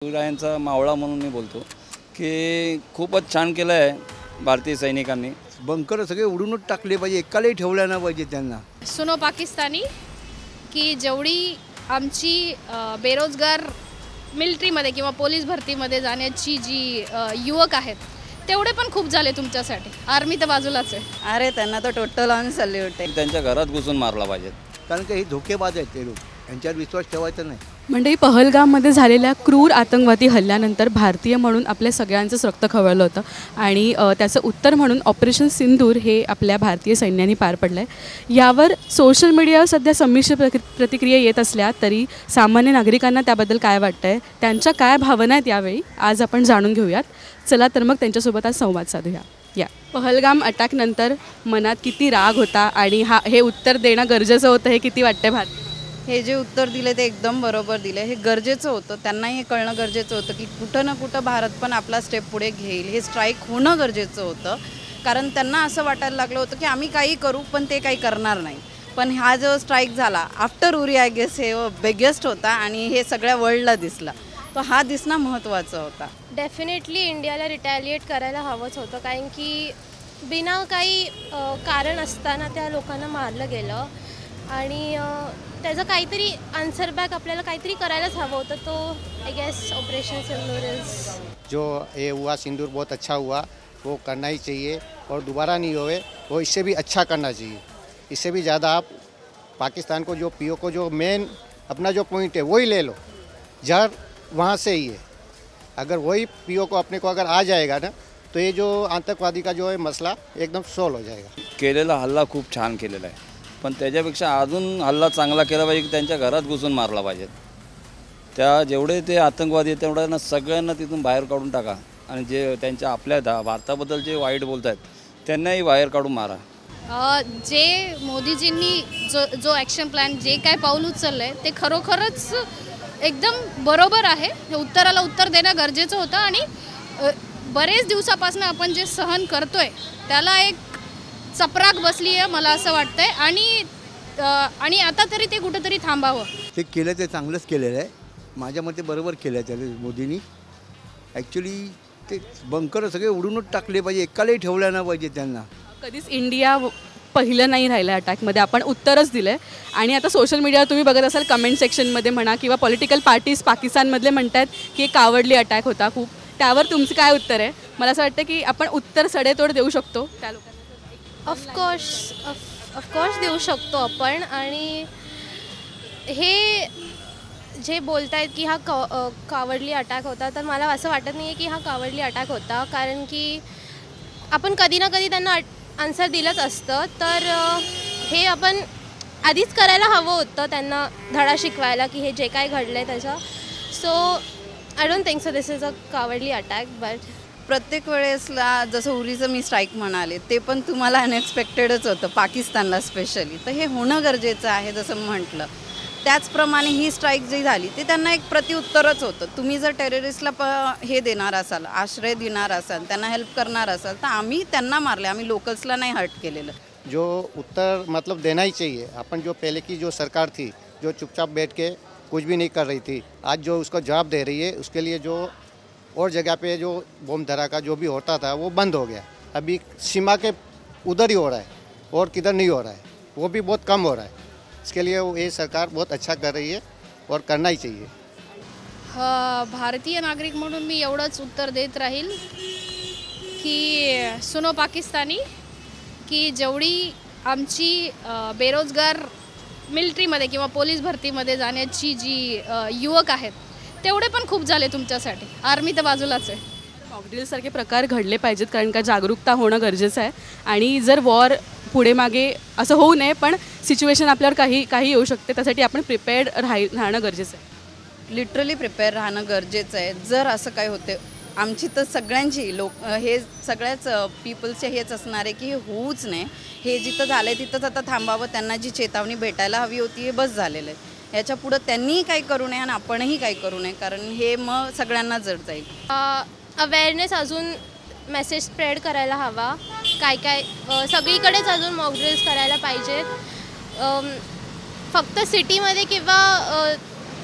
शिवरायांचा मावळा म्हणून मी बोलतो की खूपच छान केलं आहे भारतीय सैनिकांनी। बंकर सगळे उडूनच टाकले पाहिजे, एकालाही ठेवल्या नाही पाहिजे त्यांना। सुनो पाकिस्तानी की जेवढी आमची बेरोजगार मिलिटरीमध्ये किंवा पोलीस भरतीमध्ये जाण्याची जी युवक आहेत तेवढे पण खूप झाले तुमच्यासाठी। आर्मी तर बाजूलाच आहे। अरे त्यांना तर टोटल ऑन सल्यूट आहे। त्यांच्या घरात घुसून मारला पाहिजे, कारण की हे धोकेबाज आहेत ते लोक, यांच्यावर विश्वास ठेवायचा नाही। मंडळी, पहलगाममध्ये झालेल्या क्रूर आतंकवादी हल्ल्यानंतर भारतीय म्हणून आपल्या सगळ्यांचंच रक्त खवळलं होतं आणि त्याचं उत्तर म्हणून ऑपरेशन सिंदूर हे आपल्या भारतीय सैन्याने पार पडलं आहे। यावर सोशल मीडियावर सध्या संमिश्र प्रतिक्रिया येत असल्या तरी सामान्य नागरिकांना त्याबद्दल काय वाटतं आहे, त्यांच्या काय भावना आहेत यावेळी आज आपण जाणून घेऊयात। चला तर मग त्यांच्यासोबत आज संवाद साधूया। या पहलगाम अटॅकनंतर मनात किती राग होता आणि हे उत्तर देणं गरजेचं होतं, हे किती वाटतं भारतीय? हे जे उत्तर दिले ते एकदम बरोबर दिले। हे गरजेचं होतं, त्यांनाही हे कळणं गरजेचं होतं की कुठं ना कुठं भारत पण आपला स्टेप पुढे घेईल। हे स्ट्राईक होणं गरजेचं होतं, कारण त्यांना असं वाटायला लागलं होतं की आम्ही काही करू पण ते काही करणार नाही। पण हा जो स्ट्राईक झाला आफ्टर उरी, आय गेस हे बिगेस्ट होता आणि हे सगळ्या वर्ल्डला दिसला, तो हा दिसणं महत्त्वाचा होता। डेफिनेटली इंडियाला रिटॅलिएट करायला हवंच होतं, कारण की बिना काही कारण असताना त्या लोकांना मारलं गेलं आणि त्याचं काहीतरी आन्सर बॅक आपल्याला काहीतरी करायलाच हवं होतं। तो I guess operation Sindoor is जो ये हुआ, सिंदूर बहुत अच्छा हुआ, वो करना ही चाहिए और दोबारा नहीं होए, वो इससे भी अच्छा करना चाहिए। इससे भी ज़्यादा आप पाकिस्तान को जो पीओ को जो मेन अपना जो पॉइंट है वही ले लो, जड़ वहाँ से ही है। अगर वही पीओ को अपने को अगर आ जाएगा ना तो ये जो आतंकवादी का जो है मसला एकदम सॉल्व हो जाएगा। केलेला हल्ला खूप छान केलेला आहे, पण त्याच्यापेक्षा अजून हल्ला चांगला केला पाहिजे की त्यांच्या घरात घुसून मारला पाहिजे। त्या जेवढे ते आतंकवादी आहेत तेवढ्यांना सगळ्यांना तिथून बाहेर काढून टाका आणि जे त्यांच्या आपल्या भारताबद्दल जे वाईट बोलत आहेत त्यांनाही बाहेर काढून मारा। जे मोदीजींनी जो ॲक्शन प्लॅन, जे काय पाऊल उचललं आहे ते खरोखरच एकदम बरोबर आहे। हे उत्तराला उत्तर देणं गरजेचं होतं आणि बरेच दिवसापासून आपण जे सहन करतोय त्याला एक चपराक बसली आहे मला असं वाटतंय आणि आता तरी ते कुठेतरी थांबावं। ते केलं ते चांगलंच केलेलं आहे, माझ्या मते बरोबर केलं आहे त्याने मोदींनी। ॲक्च्युली ते बंकर सगळे उडूनच टाकले पाहिजे, एकालाही ठेवल्या नाही पाहिजे त्यांना। कधीच इंडिया पहिलं नाही राहिलं अटॅकमध्ये, आपण उत्तरच दिलं आहे। आणि आता सोशल मीडियावर तुम्ही बघत असाल कमेंट सेक्शनमध्ये म्हणा किंवा पॉलिटिकल पार्टीज पाकिस्तानमधले म्हणतात की कावडली अटॅक होता खूप, त्यावर तुमचं काय उत्तर आहे? मला असं वाटतं की आपण उत्तर सडेतोड देऊ शकतो त्या लोकांना। ऑफकोर्स देऊ शकतो आपण। आणि हे जे बोलत आहेत की हा कावडली अटॅक होता, तर मला असं वाटत नाही आहे की हा कावडली अटॅक होता, कारण की आपण कधी ना कधी त्यांना आन्सर दिलंच असतं। तर हे आपण आधीच करायला हवं होतं, त्यांना धडा शिकवायला की हे जे काय घडलं आहे त्याचं। So I don't think so this is a cowardly attack. But प्रत्येक वेळेसला जसं उरीचं मी स्ट्राईक म्हणाले ते पण तुम्हाला अनएक्सपेक्टेडच होतं, पाकिस्तानला स्पेशली, तर हे होणं गरजेचं आहे जसं म्हटलं। त्याचप्रमाणे ही स्ट्राईक जी झाली ते त्यांना एक प्रत्युत्तरच होतं। तुम्ही जर टेररिस्टला हे देणार असाल, आश्रय देणार असाल, त्यांना हेल्प करणार असाल, तर आम्ही त्यांना मारले, आम्ही लोकल्सला नाही हर्ट केलेलं। जो उत्तर मतलब देना ही चाहिए। अपन जो पहले की जो सरकार थी जो चुपचाप बैठ के कुछ भी नहीं कर रही थी, आज जो उसको जवाब दे रही है, उसके लिए जो और जगह पे जो बम धड़ाका जो भी होता था वो बंद हो गया। अभी सीमा के उधर ही हो रहा है और किधर नहीं हो रहा है, वो भी बहुत कम हो रहा है। इसके लिए ये सरकार बहुत अच्छा कर रही है और करना ही चाहिए। भारतीय नागरिक म्हणून मी एवढंच उत्तर देत राहील की सुनो पाकिस्तानी की जेवढी आमची बेरोजगार मिलिटरीमध्ये किंवा पोलीस भरतीमध्ये जाण्याची जी युवक आहेत तेवढे पण खूप झाले तुमच्यासाठी। आर्मी तर बाजूलाच आहे। मॉकड्रिलसारखे प्रकार घडले पाहिजेत, कारण का जागरूकता होणं गरजेचं आहे। आणि जर वॉर पुढे मागे असं होऊ नये, पण सिच्युएशन आपल्यावर काही येऊ शकते, त्यासाठी आपण प्रिपेअर्ड राहणं गरजेचं आहे। लिटरली प्रिपेअर राहणं गरजेचं आहे। जर असं काय होते, आमची तर सगळ्यांची हे सगळ्याच पीपल्सचे हेच असणार आहे की हे होऊच नाही, हे जिथं झालं आहे तिथंच आता थांबावं। त्यांना जी चेतावणी भेटायला हवी होती हे बस झालेलं आहे। याच्या पुढं त्यांनीही काही करू नये आणि आपणही काही करू नये, कारण हे मग सगळ्यांना जड जाईल। अवेअरनेस अजून मेसेज स्प्रेड करायला हवा, काय सगळीकडेच अजून मॉक ड्रिल्स करायला पाहिजेत। फक्त सिटीमध्ये किंवा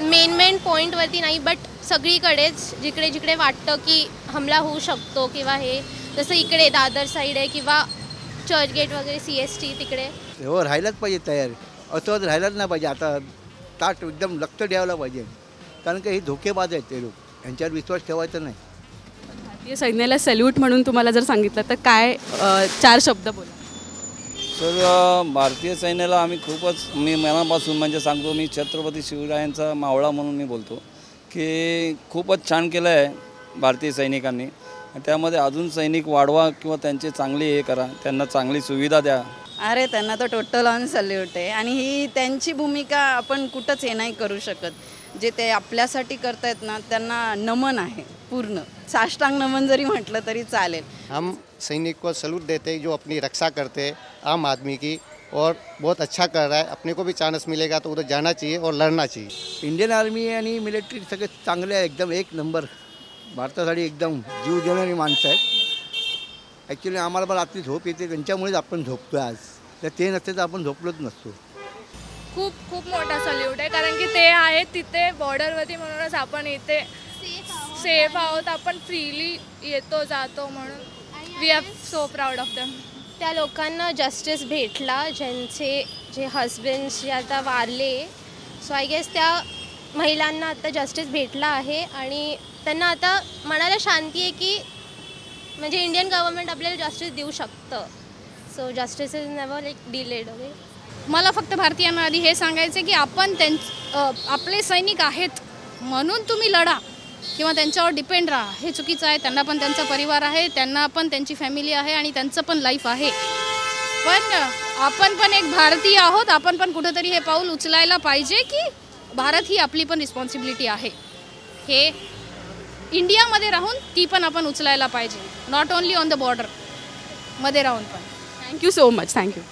मेन पॉईंटवरती नाही, बट सगळीकडेच जिकडे जिकडे वाटतं की हमला होऊ शकतो किंवा हे, जसं इकडे दादर साईड आहे किंवा चर्चगेट वगैरे CST तिकडे. हो राहायलाच पाहिजे तयार, असं राहायलाच नाही पाहिजे. आता ताट एकदम लक्ष द्यायला पाहिजे, कारण की हे धोकेबाज आहेत ते लोक, यांच्यावर विश्वास ठेवायचा नाही. भारतीय सैन्याला सॅल्यूट म्हणून तुम्हाला जर सांगितलं तर काय 4 शब्द बोला? तर भारतीय सैन्याला आम्ही खूपच, मी मनापासून म्हणजे सांगतो, मी छत्रपती शिवरायांचा मावळा म्हणून मी बोलतो की खूपच छान केलं आहे भारतीय सैनिकांनी. त्यामध्ये अजून सैनिक वाढवा किंवा त्यांचे चांगली हे करा, त्यांना चांगली सुविधा द्या. अरे त्यांना तर टोटल ऑन सल्यूट आहे. आणि ही त्यांची भूमिका आपण कुठंच हे नाही करू शकत. जे ते आपल्यासाठी करतायत ना, त्यांना नमन आहे पूर्ण, साष्टांग नमन जरी म्हटलं तरी चालेल. हम सैनिक को सैल्यूट देते हैं जो अपनी रक्षा करते हैं आम आदमी की, और बहुत अच्छा कर रहा है. अपने को भी चांस मिलेगा तो उधर जाना चाहिए और लड़ना चाहिए. इंडियन आर्मी आणि मिलिटरी सगळे चांगले आहे, एकदम एक नंबर. भारतासाठी एकदम जीव देणारी माणसं आहेत. ॲक्च्युली आम्हाला पण रात्री झोप येते, त्यांच्यामुळेच आपण झोपतो आज. तर ते नसते तर आपण झोपलोच नसतो. खूप खूप मोठा सल्यूट आहे, कारण की ते आहेत तिथे बॉर्डरवरती, म्हणूनच आपण इथे सेफ आहोत. आपण फ्रीली येतो जातो, म्हणून we are so proud of them. त्या लोकांना जस्टिस भेटला जे हजबंड्स जे आता वारले. सो आय गेस त्या महिलांना आता जस्टिस भेटला आहे आणि त्यांना आता मनाला शांती आहे की म्हणजे इंडियन गव्हर्नमेंट आपल्याला जस्टिस देऊ शकतं. So justice is never like delayed. Okay, मला फक्त भारतीयांना आधी हे सांगायचं की आपण आपले सैनिक आहेत म्हणून तुम्ही लढा किंवा त्यांच्यावर डिपेंड राहा, हे चुकीचं आहे. त्यांना पण त्यांचा परिवार आहे, त्यांना पण त्यांची फॅमिली आहे आणि त्यांचं पण लाईफ आहे. पण आपण पण एक भारतीय आहोत, आपण पण कुठंतरी हे पाऊल उचलायला पाहिजे की भारत ही आपली पण रिस्पॉन्सिबिलिटी आहे. हे इंडियामध्ये राहून ती पण आपण उचलायला पाहिजे, not only on the border मध्ये राहून पण. Thank you so much. थँक्यू.